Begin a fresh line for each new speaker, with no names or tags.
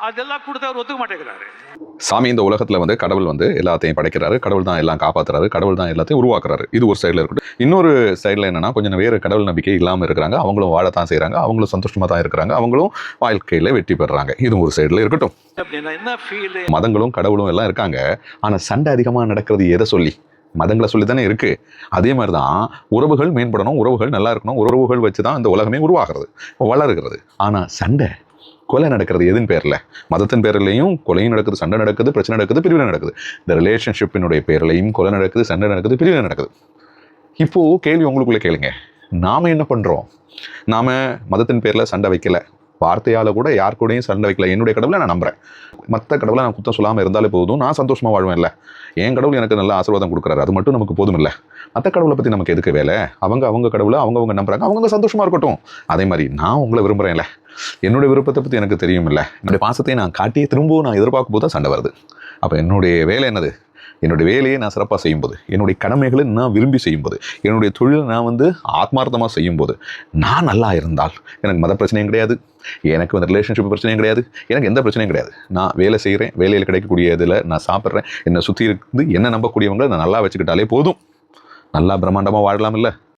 அதெல்லாம் கொடுத்து அவர் ஒத்துக்க மாட்டேங்கிறாரு.
சாமி இந்த உலகத்துல வந்து கடவுள் வந்து எல்லாத்தையும் படைக்கிறாரு, கடவுள் தான் எல்லாம் காப்பாத்துறாரு, கடவுள் தான் எல்லாத்தையும் உருவாக்குறாரு. இது ஒரு சைடுல இருக்கட்டும். இன்னொரு சைடுல என்னன்னா கொஞ்சம் வேறு கடவுள் நம்பிக்கை இல்லாம இருக்கிறாங்க, அவங்களும் வாழத்தான் செய்யறாங்க, அவங்களும் சந்தோஷமா தான் இருக்கிறாங்க, அவங்களும் வாழ்க்கையில வெற்றி பெறாங்க. இது ஒரு சைடுல இருக்கட்டும்.
அப்படின்னா என்ன ஃபீல்?
மதங்களும் கடவுளும் எல்லாம் இருக்காங்க. ஆனா சண்டை அதிகமா நடக்கிறது எதை சொல்லி? மதங்களை சொல்லி தானே இருக்கு. அதே மாதிரி தான் உறவுகள் மேம்படணும், உறவுகள் நல்லா இருக்கணும், உறவுகள் வச்சு தான் இந்த உலகமே உருவாகிறது, வளருகிறது. ஆனா சண்டை கொலை நடக்கிறது எதுன்னு பேர்ல? மதத்தின் பேர்லையும் கொலையும் நடக்குது, சண்டை நடக்குது, பிரச்சனை நடக்குது, பிரிவினை நடக்குது. இந்த ரிலேஷன்ஷிப்பினுடைய பேர்லையும் கொலை நடக்குது, சண்டை நடக்குது, பிரிவினை நடக்குது. இப்போ கேள்வி உங்களுக்குள்ள கேளுங்க, நாம என்ன பண்றோம்? நாம மதத்தின் பேர்ல சண்டை வைக்கல, வார்த்தையால கூட யார் கூடயும் சண்டை வைக்கல. என்னுடைய கடவுளை நான் நம்புறேன், மற்ற கடவுளை நான் குத்தம் சொல்லாமல் இருந்தாலே போதும், நான் சந்தோஷமா வாழ்வேன். இல்லை, என் கடவுள் எனக்கு நல்ல ஆசீர்வாதம் கொடுக்குறாரு, அது மட்டும் நமக்கு போதும். இல்லை, மற்ற கடவுளை பற்றி நமக்கு எதுக்கு வேலை? அவங்க கடவுளை அவங்க நம்புறாங்க, அவங்க சந்தோஷமா இருக்கட்டும். அதே மாதிரி நான் உங்களை விரும்புகிறேன்ல, என்னுடைய விருப்பத்தை பற்றி எனக்கு தெரியும். இல்லை, என்னுடைய பாசத்தை நான் காட்டியே திரும்பவும் நான் எதிர்பார்க்கும் போது தான் சண்டை வருது. அப்போ என்னுடைய வேலை என்னது? என்னுடைய வேலையை நான் சிறப்பாக செய்யும்போது, என்னுடைய கடமைகளை நான் விரும்பி செய்யும்போது, என்னுடைய தொழிலை நான் வந்து ஆத்மார்த்தமாக செய்யும்போது, நான் நல்லா இருந்தால் எனக்கு மத பிரச்சனையும் கிடையாது, எனக்கு வந்து ரிலேஷன்ஷிப் பிரச்சனையும் கிடையாது, எனக்கு எந்த பிரச்சனையும் கிடையாது. நான் வேலை செய்கிறேன், வேலையில் கிடைக்கக்கூடிய இதில் நான் சாப்பிட்றேன், என்னை சுற்றி இருந்து என்ன நம்பக்கூடியவங்களை நான் நல்லா வச்சுக்கிட்டாலே போதும், நல்லா பிரம்மாண்டமாக வாழலாம். இல்லை?